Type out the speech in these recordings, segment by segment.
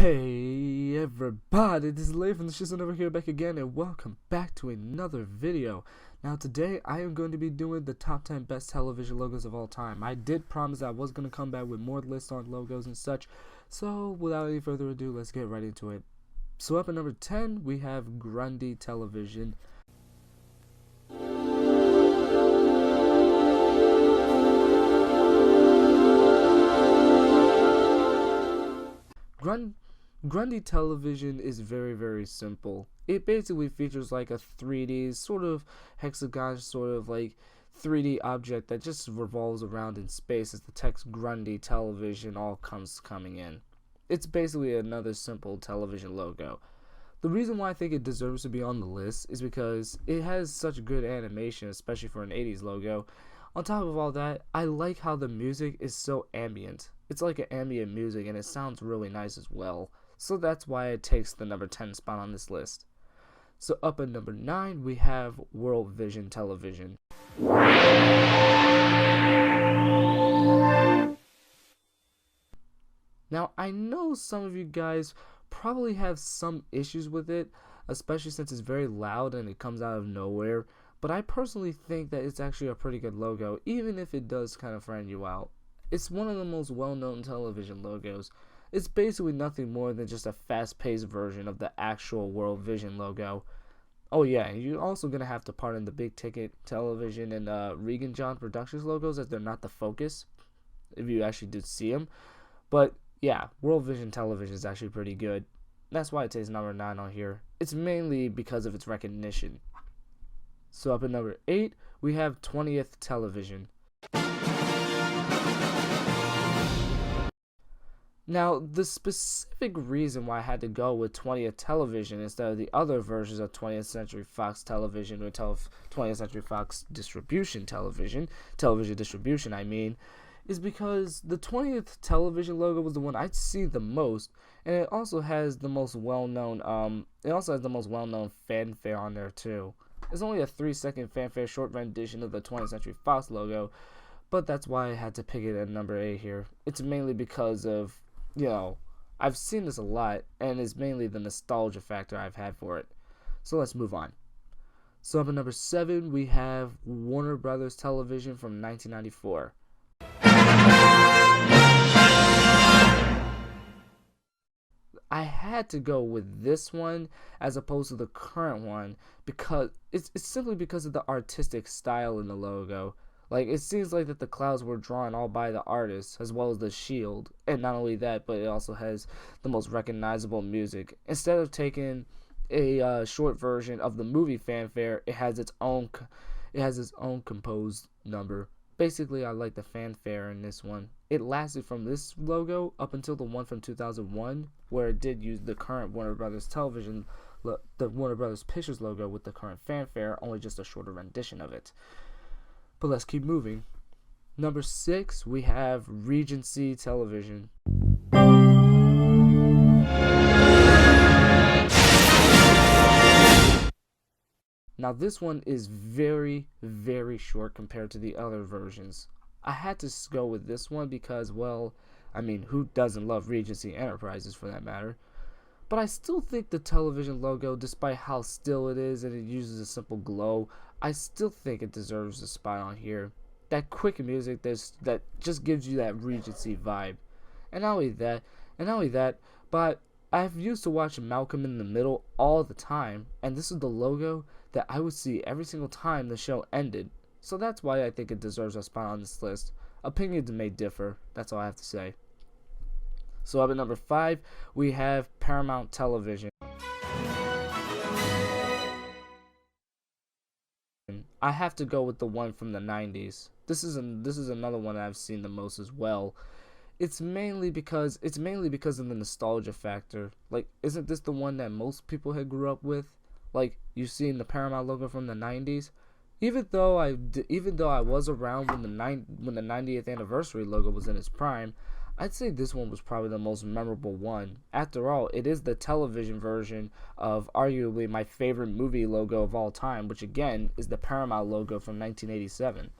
Hey everybody, this is Leif from the Shih over here back again, and welcome back to another video. Now today I am going to be doing the top 10 best television logos of all time. I did promise I was going to come back with more lists on logos and such, so without any further ado, let's get right into it. So up at number 10 we have Grundy Television. Grundy Television is very simple. It basically features like a 3D sort of hexagon, sort of like 3D object that just revolves around in space as the text Grundy Television all coming in. It's basically another simple television logo. The reason why I think it deserves to be on the list is because it has such good animation, especially for an 80s logo. On top of all that, I like how the music is so ambient. It's like an ambient music and it sounds really nice as well. So that's why it takes the number 10 spot on this list. So up at number 9 we have World Vision Television. Now I know some of you guys probably have some issues with it, especially since it's very loud and it comes out of nowhere. But I personally think that it's actually a pretty good logo, even if it does kind of frighten you out. It's one of the most well-known television logos. It's basically nothing more than just a fast-paced version of the actual World Vision logo. Oh yeah, you're also going to have to pardon the big ticket television and Regency Productions logos, as they're not the focus, if you actually did see them. But yeah, World Vision Television is actually pretty good. That's why it takes number 9 on here. It's mainly because of its recognition. So up at number 8, we have 20th Television. Now, the specific reason why I had to go with 20th Television instead of the other versions of 20th Century Fox Television or 20th Century Fox television distribution, I mean, is because the 20th Television logo was the one I'd seen the most, and it also has the most well-known fanfare on there too. It's only a 3-second fanfare short rendition of the 20th Century Fox logo, but that's why I had to pick it at number 8 here. It's mainly because of, I've seen this a lot, and it's mainly the nostalgia factor I've had for it. So let's move on. So up at number 7, we have Warner Brothers Television from 1994. I had to go with this one as opposed to the current one because it's simply because of the artistic style in the logo. Like, it seems like that the clouds were drawn all by the artist, as well as the shield, and not only that, but it also has the most recognizable music. Instead of taking a short version of the movie fanfare, it has its own composed number. Basically, I like the fanfare in this one. It lasted from this logo up until the one from 2001, where it did use the current Warner Brothers Television, the Warner Brothers Pictures logo with the current fanfare, only just a shorter rendition of it. But let's keep moving. Number 6, we have Regency Television. Now this one is very short compared to the other versions. I had to go with this one because, well, I mean, who doesn't love Regency Enterprises for that matter? But I still think the television logo, despite how still it is and it uses a simple glow, I still think it deserves a spot on here. That quick music that just gives you that Regency vibe. And not only that, but I've used to watch Malcolm in the Middle all the time, and this is the logo that I would see every single time the show ended. So that's why I think it deserves a spot on this list. Opinions may differ, that's all I have to say. So up at number 5, we have Paramount Television. I have to go with the one from the 90s. This is another one that I've seen the most as well. It's mainly because of the nostalgia factor. Like, isn't this the one that most people had grew up with? Like, you've seen the Paramount logo from the 90s. Even though I was around when the 90th anniversary logo was in its prime, I'd say this one was probably the most memorable one. After all, it is the television version of arguably my favorite movie logo of all time, which again is the Paramount logo from 1987.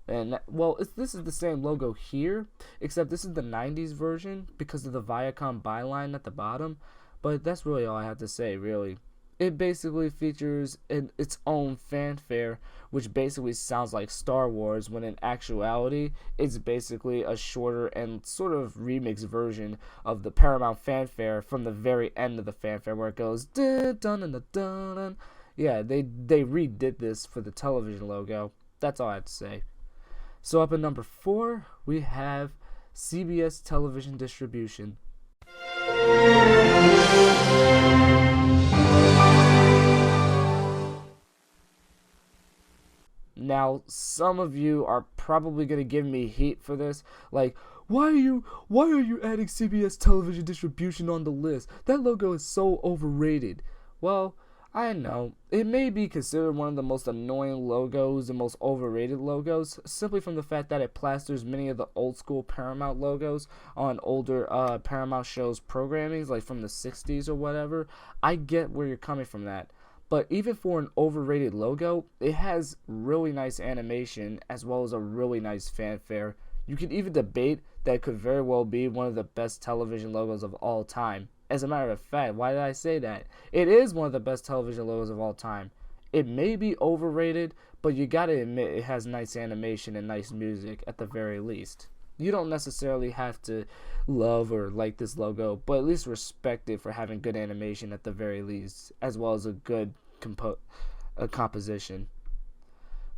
And well, this is the same logo here, except this is the 90s version because of the Viacom byline at the bottom. But that's really all I have to say, really. It basically features its own fanfare, which basically sounds like Star Wars, when in actuality, it's basically a shorter and sort of remix version of the Paramount fanfare from the very end of the fanfare, where it goes dun dun dun dun dun. Yeah, they redid this for the television logo. That's all I have to say. So up at number 4, we have CBS Television Distribution. Now, some of you are probably going to give me heat for this, like, why are you adding CBS Television Distribution on the list? That logo is so overrated. Well, I know, it may be considered one of the most annoying logos and most overrated logos, simply from the fact that it plasters many of the old school Paramount logos on older Paramount shows programming, like from the 60s or whatever. I get where you're coming from that. But even for an overrated logo, it has really nice animation as well as a really nice fanfare. You could even debate that it could very well be one of the best television logos of all time. As a matter of fact, why did I say that? It is one of the best television logos of all time. It may be overrated, but you gotta admit it has nice animation and nice music at the very least. You don't necessarily have to love or like this logo, but at least respect it for having good animation at the very least, as well as a good composition.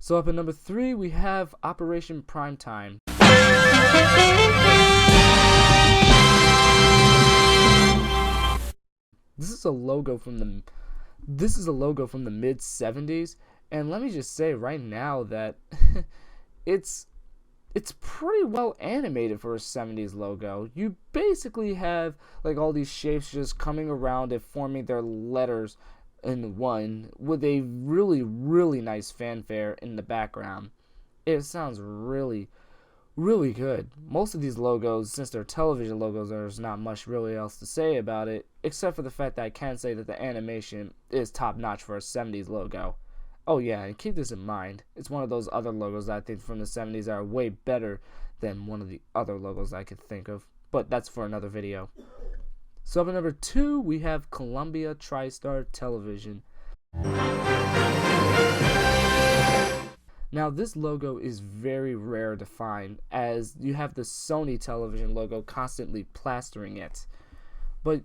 So up at number 3, we have Operation Primetime. This is a logo from the mid 70s, and let me just say right now that it's pretty well animated for a 70s logo. You basically have like all these shapes just coming around and forming their letters in one, with a really, really nice fanfare in the background. It sounds really, really good. Most of these logos, since they're television logos, there's not much really else to say about it, except for the fact that I can say that the animation is top notch for a 70s logo. Oh yeah, and keep this in mind, it's one of those other logos that I think from the 70s that are way better than one of the other logos I could think of, but that's for another video. So up at number 2, we have Columbia TriStar Television. Now this logo is very rare to find, as you have the Sony television logo constantly plastering it. But,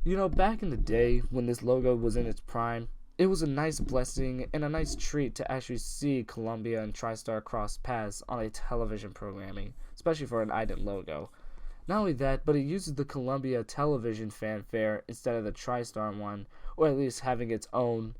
you know, back in the day when this logo was in its prime, it was a nice blessing and a nice treat to actually see Columbia and TriStar cross paths on a television programming, especially for an item logo. Not only that, but it uses the Columbia television fanfare instead of the TriStar one, or at least having its own,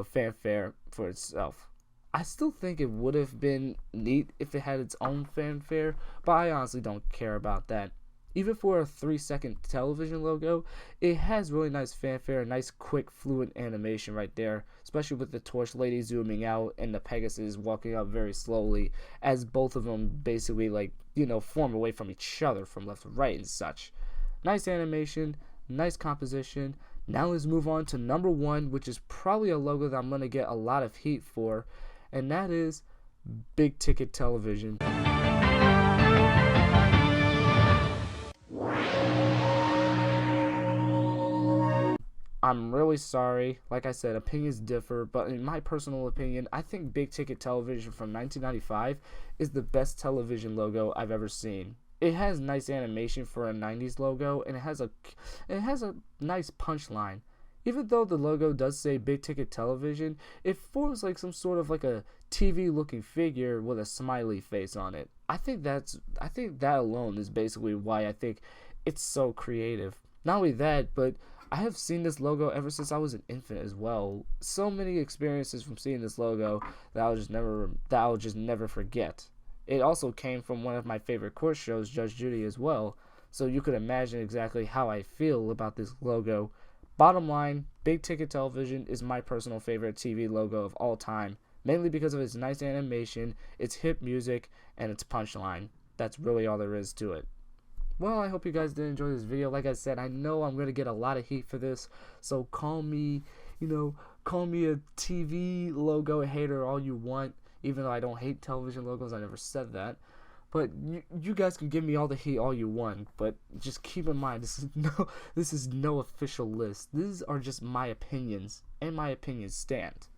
fanfare for itself. I still think it would have been neat if it had its own fanfare, but I honestly don't care about that. Even for a 3-second television logo, it has really nice fanfare, nice quick fluid animation right there, especially with the torch lady zooming out and the Pegasus walking up very slowly, as both of them basically form away from each other from left to right and such. Nice animation, nice composition. Now let's move on to number 1, which is probably a logo that I'm going to get a lot of heat for, and that is Big Ticket Television. I'm really sorry. Like I said, opinions differ, but in my personal opinion, I think Big Ticket Television from 1995 is the best television logo I've ever seen. It has nice animation for a 90s logo, and it has a nice punchline. Even though the logo does say Big Ticket Television, it forms like some sort of like a TV looking figure with a smiley face on it. I think that alone is basically why I think it's so creative. Not only that, but I have seen this logo ever since I was an infant as well. So many experiences from seeing this logo that I'll just never forget. It also came from one of my favorite court shows, Judge Judy, as well. So you could imagine exactly how I feel about this logo. Bottom line, Big Ticket Television is my personal favorite TV logo of all time, mainly because of its nice animation, its hip music, and its punchline. That's really all there is to it. Well, I hope you guys did enjoy this video. Like I said, I know I'm going to get a lot of heat for this, so call me a TV logo hater all you want. even though I don't hate television logos. I never said that. But you guys can give me all the hate all you want, but just keep in mind this is no official list. These are just my opinions, and my opinions stand.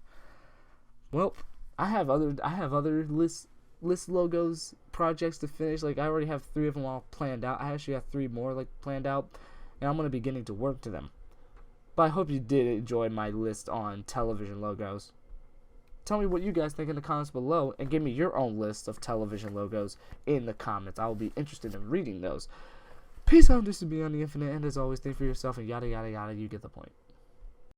Well, I have other list logos projects to finish. Like, I already have 3 of them all planned out. I actually have 3 more planned out, and I'm gonna be getting to work to them. But I hope you did enjoy my list on television logos. Tell me what you guys think in the comments below, and give me your own list of television logos in the comments. I will be interested in reading those. Peace out, this is Beyond the Infinite, and as always, think for yourself, and yada yada yada, you get the point.